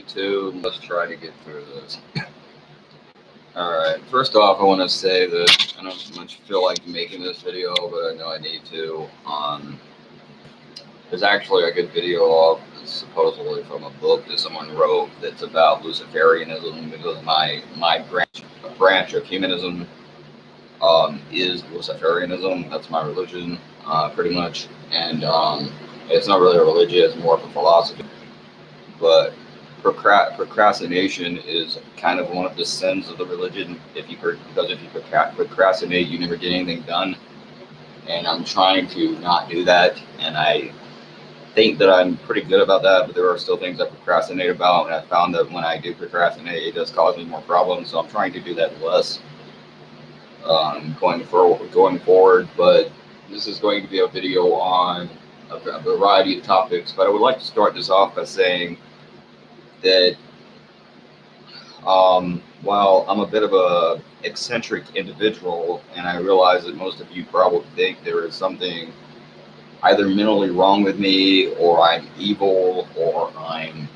YouTube. Let's try to get through this. Alright, first off, I want to say that I don't much feel like making this video, but I know I need to. There's actually a good video up, supposedly from a book that someone wrote that's about Luciferianism, because my branch of humanism is Luciferianism. That's my religion, pretty much. And it's not really a religion, it's more of a philosophy. But procrastination is kind of one of the sins of the religion. Because if you procrastinate, you never get anything done. And I'm trying to not do that, and I think that I'm pretty good about that, but there are still things I procrastinate about, and I found that when I do procrastinate, it does cause me more problems. So I'm trying to do that less going forward. But this is going to be a video on a variety of topics. But I would like to start this off by saying that while I'm a bit of a eccentric individual, and I realize that most of you probably think there is something either mentally wrong with me, or I'm evil, or I'm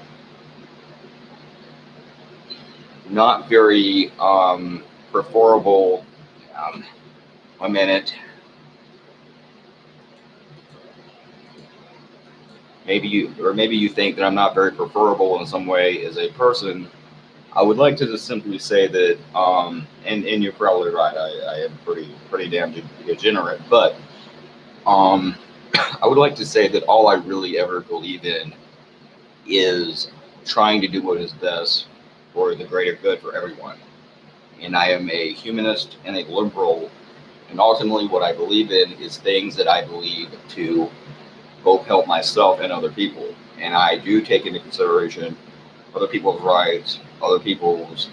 not very preferable. 1 minute. Maybe you think that I'm not very preferable in some way as a person. I would like to just simply say that, and you're probably right, I am pretty damn degenerate, but I would like to say that all I really ever believe in is trying to do what is best for the greater good for everyone. And I am a humanist and a liberal, and ultimately what I believe in is things that I believe to both help myself and other people. And I do take into consideration other people's rights, other people's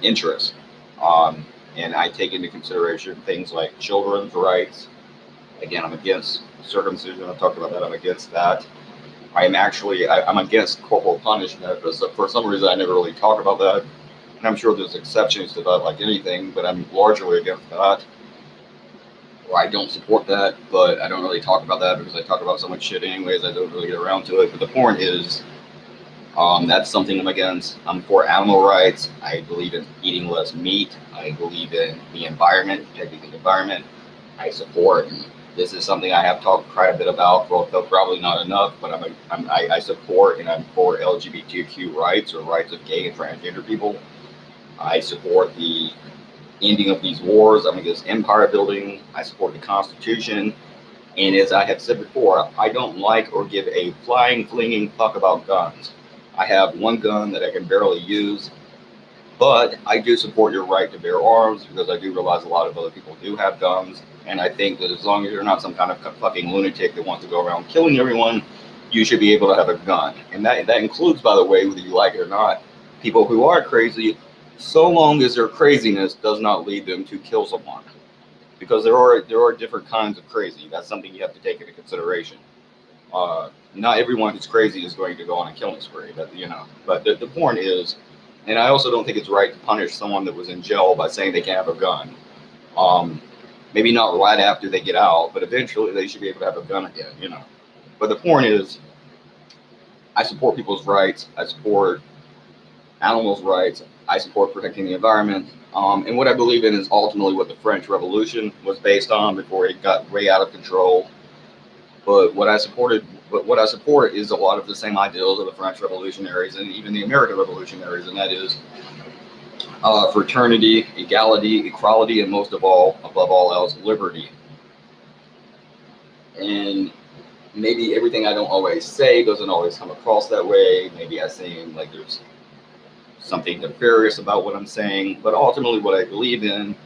interests. And I take into consideration things like children's rights. Again, I'm against circumcision. I've talked about that. I'm against that. I'm against corporal punishment, but for some reason I never really talk about that. And I'm sure there's exceptions to that, like anything, but I'm largely against that. Or I don't support that, but I don't really talk about that because I talk about so much shit anyways, I don't really get around to it. But the point is, that's something I'm against. I'm for animal rights. I believe in eating less meat. I believe in the environment, protecting the environment. I support, and this is something I have talked quite a bit about, though probably not enough, but I support and I'm for LGBTQ rights, or rights of gay and transgender people. I support the ending of these wars. I'm against empire building. I support the Constitution. And as I have said before, I don't like or give a flying fuck about guns. I have one gun that I can barely use, but I do support your right to bear arms, because I do realize a lot of other people do have guns. And I think that as long as you're not some kind of fucking lunatic that wants to go around killing everyone, you should be able to have a gun. And that includes, by the way, whether you like it or not, people who are crazy, so long as their craziness does not lead them to kill someone. Because there are different kinds of crazy. That's something you have to take into consideration. Not everyone who's crazy is going to go on a killing spree, but the point is, and I also don't think it's right to punish someone that was in jail by saying they can't have a gun. Maybe not right after they get out, but eventually they should be able to have a gun again, But the point is, I support people's rights. I support animals' rights. I support protecting the environment. And what I believe in is ultimately what the French Revolution was based on before it got way out of control. But what I support is a lot of the same ideals of the French revolutionaries and even the American revolutionaries, and that is fraternity, equality, and most of all, above all else, liberty. And maybe everything I don't always say doesn't always come across that way. Maybe I seem like there's something nefarious about what I'm saying, but ultimately what I believe in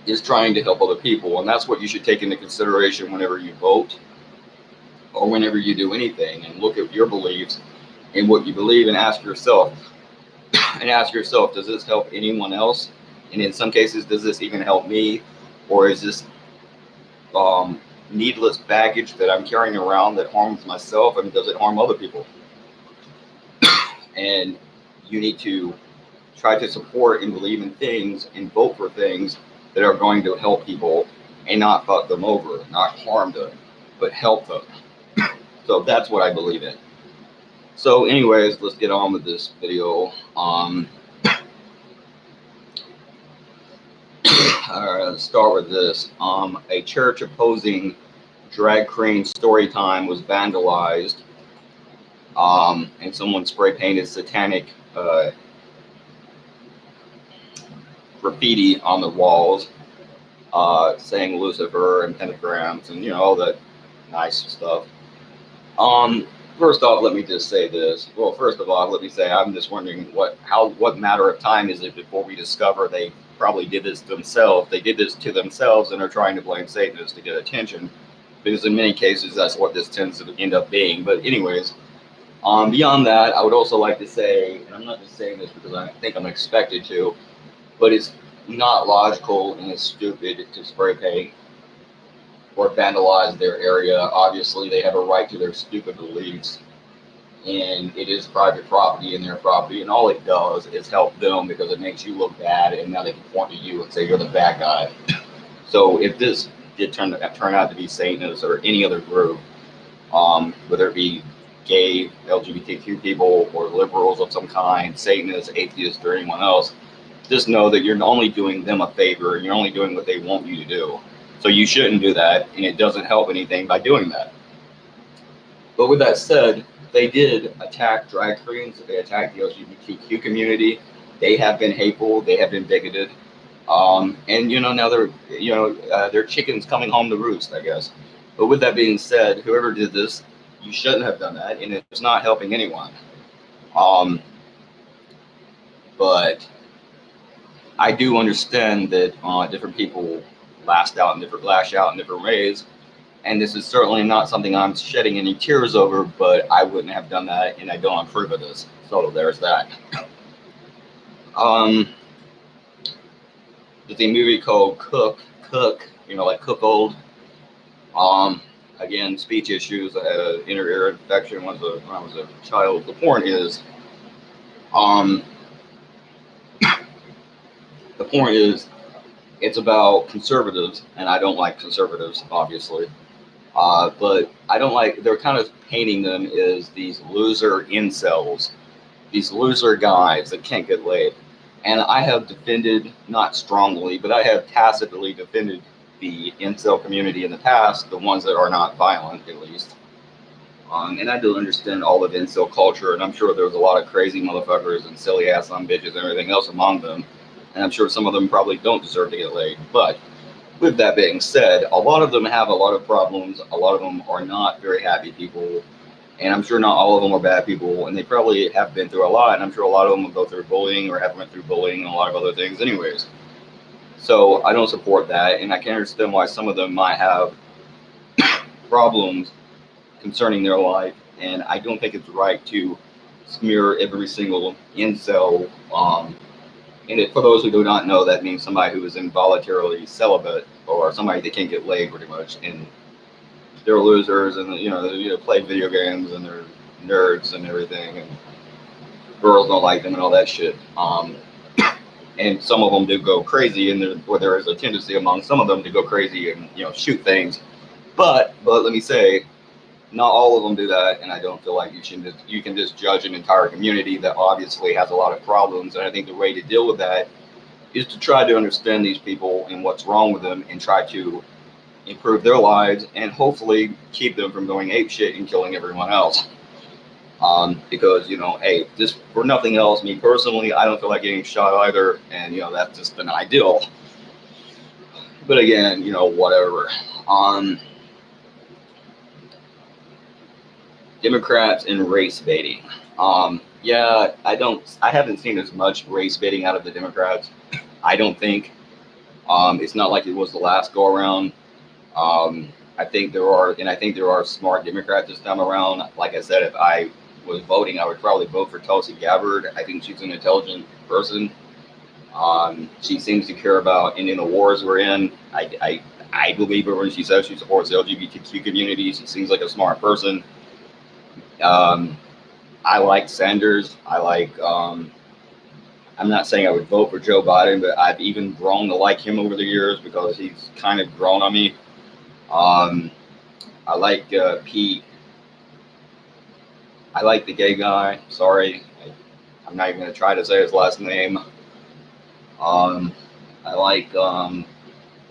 is trying to help other people, and that's what you should take into consideration whenever you vote or whenever you do anything, and look at your beliefs and what you believe, and ask yourself, does this help anyone else? And in some cases, does this even help me? Or is this needless baggage that I'm carrying around that harms myself, and does it harm other people? And you need to try to support and believe in things and vote for things that are going to help people and not fuck them over, not harm them, but help them. So that's what I believe in. So, anyways, let's get on with this video. All right, let's start with this. A church opposing drag queen story time was vandalized, and someone spray painted satanic graffiti on the walls, saying Lucifer and pentagrams and all that nice stuff. First off, let me just say this. Well, first of all, let me say I'm just wondering what matter of time is it before we discover they probably did this themselves. They did this to themselves and are trying to blame Satanists to get attention, because in many cases that's what this tends to end up being. But anyways, beyond that, I would also like to say, and I'm not just saying this because I think I'm expected to, but it's not logical and it's stupid to spray paint or vandalize their area. Obviously, they have a right to their stupid beliefs, and it is private property and their property, and all it does is help them because it makes you look bad, and now they can point to you and say you're the bad guy. So if this did turn out to be Satanists or any other group, whether it be gay, LGBTQ people, or liberals of some kind, Satanists, atheists, or anyone else, just know that you're only doing them a favor, and you're only doing what they want you to do. So you shouldn't do that, and it doesn't help anything by doing that. But with that said, they did attack drag queens. They attacked the LGBTQ community. They have been hateful. They have been bigoted. And now they're chickens coming home to roost, I guess. But with that being said, whoever did this, you shouldn't have done that, and it's not helping anyone. But I do understand that different people lash out in different ways, and this is certainly not something I'm shedding any tears over, but I wouldn't have done that, and I don't approve of this. So there's that. There's a movie called Cook, like Cook Old. Again, speech issues. I had an inner ear infection when I was a child. The point is, it's about conservatives, and I don't like conservatives, obviously. But I don't like, they're kind of painting them as these loser incels, these loser guys that can't get laid. And I have defended, not strongly, but I have tacitly defended the incel community in the past, the ones that are not violent, at least. And I do understand all of incel culture, and I'm sure there's a lot of crazy motherfuckers and silly ass bitches and everything else among them. And I'm sure some of them probably don't deserve to get laid. But with that being said, a lot of them have a lot of problems. A lot of them are not very happy people. And I'm sure not all of them are bad people. And they probably have been through a lot. And I'm sure a lot of them will go through bullying or have went through bullying and a lot of other things anyways. So I don't support that. And I can understand why some of them might have problems concerning their life. And I don't think it's right to smear every single incel. And for those who do not know, that means somebody who is involuntarily celibate or somebody that can't get laid, pretty much. And they're losers, and they play video games, and they're nerds and everything, and girls don't like them and all that shit. And some of them do go crazy, and there is a tendency among some of them to go crazy and shoot things. But let me say, not all of them do that, and I don't feel like you can just judge an entire community that obviously has a lot of problems. And I think the way to deal with that is to try to understand these people and what's wrong with them, and try to improve their lives, and hopefully keep them from going apeshit and killing everyone else. Because hey, just for nothing else, me personally, I don't feel like getting shot either, and that's just been ideal. But again, whatever. Democrats and race baiting. Yeah, I haven't seen as much race baiting out of the Democrats. I don't think. It's not like it was the last go around. I think there are smart Democrats this time around. Like I said, if I was voting, I would probably vote for Tulsi Gabbard. I think she's an intelligent person. She seems to care about ending the wars we're in. I believe her when she says she supports the LGBTQ community. She seems like a smart person. I like Sanders. I'm not saying I would vote for Joe Biden, but I've even grown to like him over the years because he's kind of grown on me. I like Pete. I like the gay guy. Sorry, I'm not even gonna try to say his last name. Um, I like.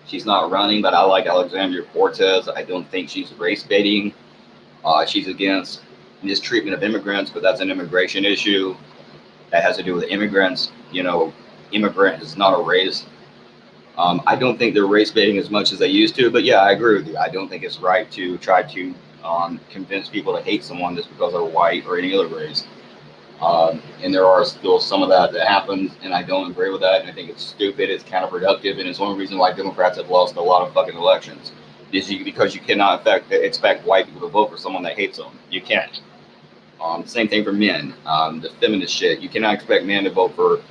She's not running, but I like Alexandria Cortez. I don't think she's race baiting. She's against mistreatment of immigrants, but that's an immigration issue that has to do with immigrants. You know, immigrant is not a race. I don't think they're race baiting as much as they used to, but yeah, I agree with you. I don't think it's right to try to convince people to hate someone just because they're white or any other race. And there are still some of that happens, and I don't agree with that. And I think it's stupid, it's counterproductive, and it's one reason why Democrats have lost a lot of fucking elections. Because you cannot expect white people to vote for someone that hates them. You can't. Same thing for men. The feminist shit. You cannot expect men to vote for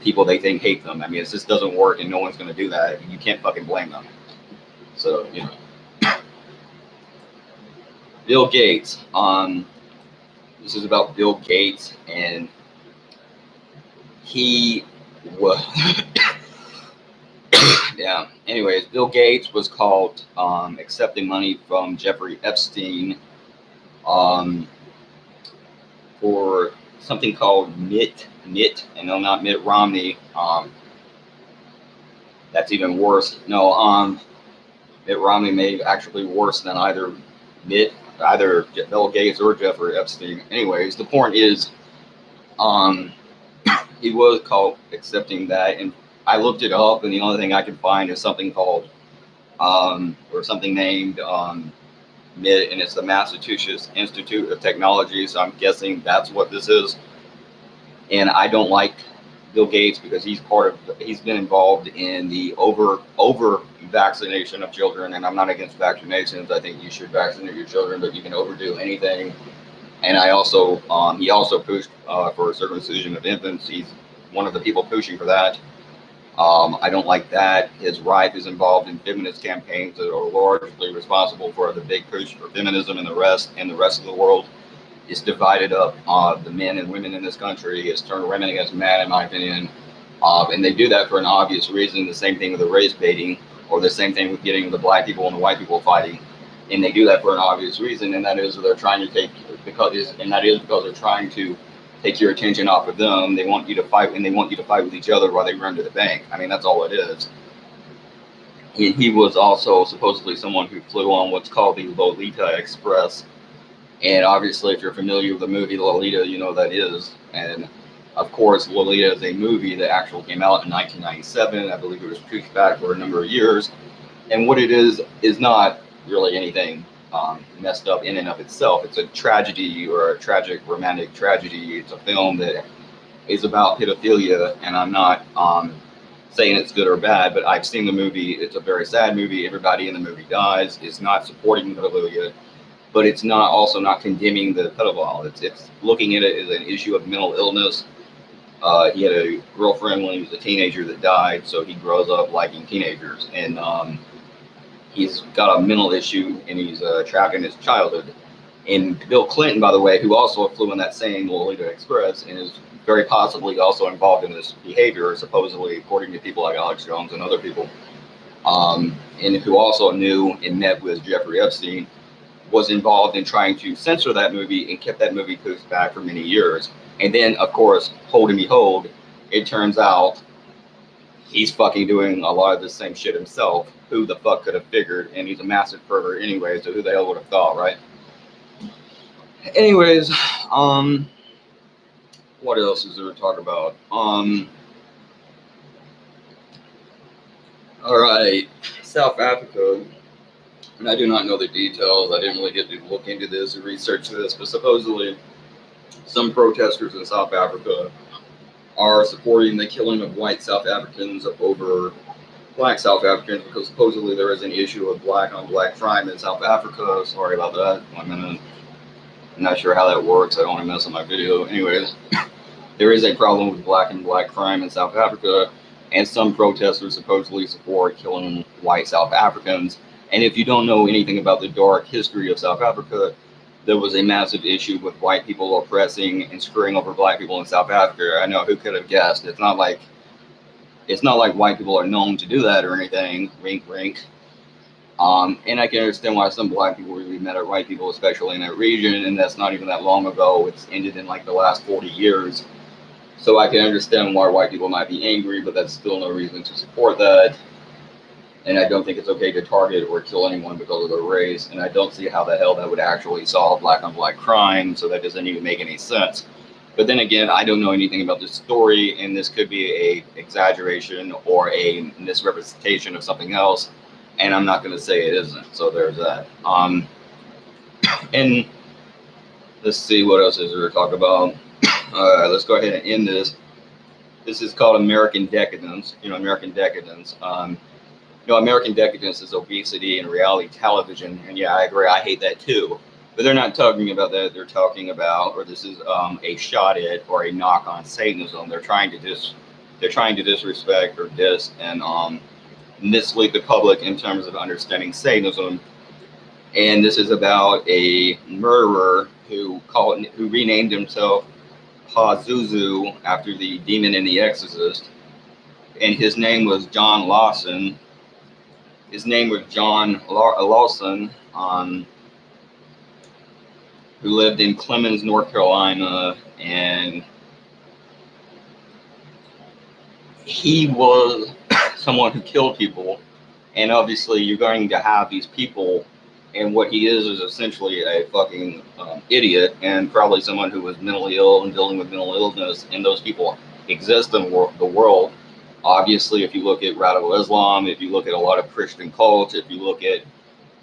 people they think hate them. I mean, it just doesn't work, and no one's going to do that. You can't fucking blame them. So, you know. Bill Gates. This is about Bill Gates, and he was. Yeah. Anyways, Bill Gates was caught accepting money from Jeffrey Epstein for something called MIT, and no, not Mitt Romney. That's even worse. No, Mitt Romney made actually worse than either Bill Gates or Jeffrey Epstein. Anyways, the point is, he was caught accepting that, and I looked it up, and the only thing I could find is something called, or something named MIT, and it's the Massachusetts Institute of Technology. So I'm guessing that's what this is. And I don't like Bill Gates because he's been involved in the over vaccination of children, and I'm not against vaccinations. I think you should vaccinate your children, but you can overdo anything. And he also pushed for circumcision of infants. He's one of the people pushing for that. I don't like that. His wife is involved in feminist campaigns that are largely responsible for the big push for feminism in the rest of the world. It's divided up the men and women in this country. It's turned women against men, in my opinion. And they do that for an obvious reason. The same thing with the race baiting, or the same thing with getting the black people and the white people fighting. And they do that for an obvious reason, and that is they're trying to because they're trying to take your attention off of them. They want you to fight, and they want you to fight with each other while they run to the bank. I mean, that's all it is. And he was also supposedly someone who flew on what's called the Lolita Express. And obviously, if you're familiar with the movie Lolita, you know what that is. And of course, Lolita is a movie that actually came out in 1997. I believe it was pushed back for a number of years. And what it is not really anything messed up in and of itself. It's a tragedy, or a tragic romantic tragedy. It's a film that is about pedophilia, and I'm not saying it's good or bad, but I've seen the movie. It's a very sad movie. Everybody in the movie dies. It's not supporting pedophilia, but it's not condemning the pedophile. It's looking at it as an issue of mental illness. He had a girlfriend when he was a teenager that died, so he grows up liking teenagers, and he's got a mental issue, and he's trapped in his childhood. And Bill Clinton, by the way, who also flew in that same Lolita Express and is very possibly also involved in this behavior, supposedly, according to people like Alex Jones and other people, and who also knew and met with Jeffrey Epstein, was involved in trying to censor that movie and kept that movie pushed back for many years. And then, of course, hold and behold, it turns out he's fucking doing a lot of the same shit himself. Who the fuck could have figured? And he's a massive pervert anyway, so who the hell would have thought, right? Anyways, what else is there to talk about? All right, South Africa. And I do not know the details. I didn't really get to look into this or research this, but supposedly some protesters in South Africa are supporting the killing of white South Africans over black South Africans, because supposedly there is an issue of black on black crime in South Africa. Sorry about that. I'm not sure how that works. I don't want to mess up my video. Anyways, there is a problem with black and black crime in South Africa, and some protesters supposedly support killing white South Africans. And if you don't know anything about the dark history of South Africa, there was a massive issue with white people oppressing and screwing over black people in South Africa. I know, who could have guessed? It's not like white people are known to do that or anything. Wink, wink. And I can understand why some black people would be mad at white people, especially in that region, and that's not even that long ago. It's ended in like the last 40 years. So I can understand why white people might be angry, but that's still no reason to support that. And I don't think it's okay to target or kill anyone because of their race. And I don't see how the hell that would actually solve black on black crime. So that doesn't even make any sense. But then again, I don't know anything about this story, and this could be a exaggeration or a misrepresentation of something else. And I'm not going to say it isn't. So there's that. And let's see what else is there to talk about. Let's go ahead and end this. This is called American Decadence. American Decadence. American Decadence is obesity and reality television. And yeah, I agree. I hate that too. But they're not talking about that. They're talking about, or this is a shot at or a knock on Satanism. They're trying to disrespect or diss and mislead the public in terms of understanding Satanism. And this is about a murderer who renamed himself Pazuzu after the demon in The Exorcist. And his name was John Lawson. His name was John Lawson, who lived in Clemens, North Carolina, and he was someone who killed people. And obviously, you're going to have these people, and what he is essentially a fucking idiot, and probably someone who was mentally ill and dealing with mental illness. And those people exist in the world. Obviously, if you look at radical Islam, if you look at a lot of Christian cults, if you look at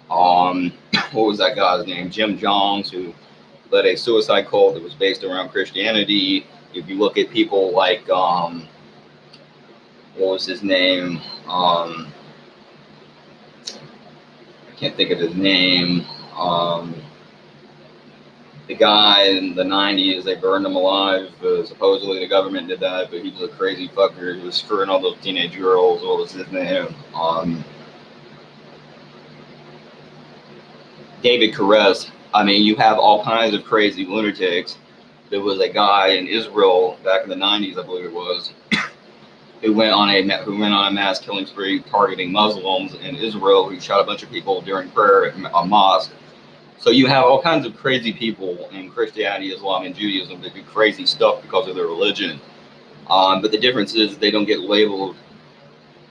what was that guy's name, Jim Jones, who led a suicide cult that was based around Christianity. If you look at people like what was his name? I can't think of his name. The guy in the 90s, they burned him alive. Supposedly the government did that, but he was a crazy fucker. He was screwing all those teenage girls. What was his name? David Koresh. I mean, you have all kinds of crazy lunatics. There was a guy in Israel back in the 90s, I believe it was, who went on a mass killing spree targeting Muslims in Israel, who shot a bunch of people during prayer at a mosque. So you have all kinds of crazy people in Christianity, Islam, and Judaism that do crazy stuff because of their religion. But the difference is they don't get labeled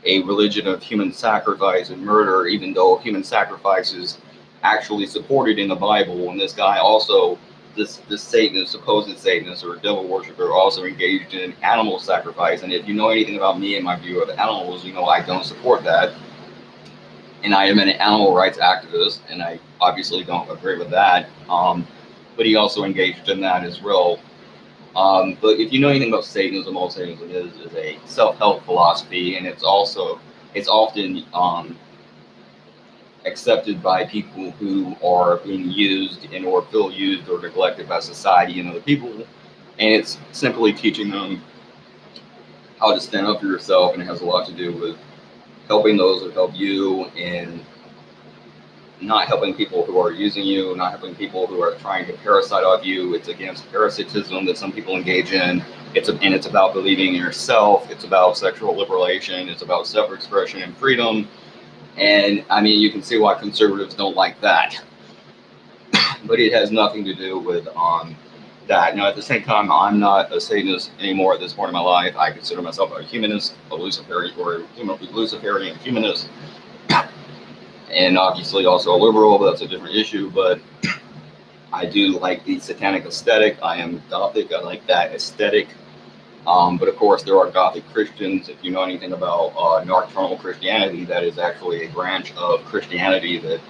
a religion of human sacrifice and murder, even though human sacrifice is actually supported in the Bible. And this guy also, this Satanist, supposed Satanist or devil worshiper, also engaged in animal sacrifice. And if you know anything about me and my view of animals, you know I don't support that. And I am an animal rights activist, and I obviously don't agree with that. But he also engaged in that as well. But if you know anything about Satanism, all Satanism is a self-help philosophy, and it's often accepted by people who are being used or feel used or neglected by society and other people. And it's simply teaching them how to stand up for yourself, and it has a lot to do with helping those who help you and not helping people who are using you, not helping people who are trying to parasite off you. It's against parasitism that some people engage in. It's about believing in yourself. It's about sexual liberation. It's about self-expression and freedom. And I mean, you can see why conservatives don't like that. But it has nothing to do with that. Now, at the same time, I'm not a Satanist anymore at this point in my life. I consider myself a humanist, a Luciferian humanist, and obviously also a liberal, but that's a different issue. But I do like the satanic aesthetic. I am Gothic. I like that aesthetic. But of course, there are Gothic Christians. If you know anything about Nocturnal Christianity, that is actually a branch of Christianity that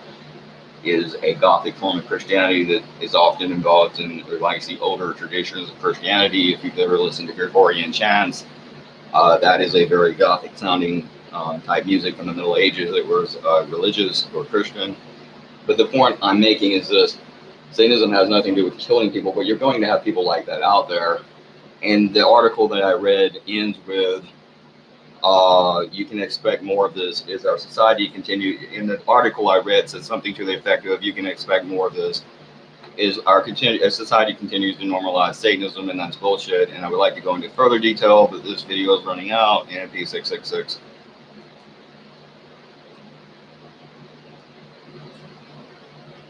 is a Gothic form of Christianity that is often involved in likes the older traditions of Christianity. If you've ever listened to Gregorian chants, that is a very Gothic sounding type music from the Middle Ages that was religious or Christian. But the point I'm making is this: Satanism has nothing to do with killing people, but you're going to have people like that out there. And the article that I read ends with, you can expect more of this as our society continues. In the article I read said something to the effect of, you can expect more of this as society continues to normalize Satanism, and that's bullshit. And I would like to go into further detail, but this video is running out, and P666.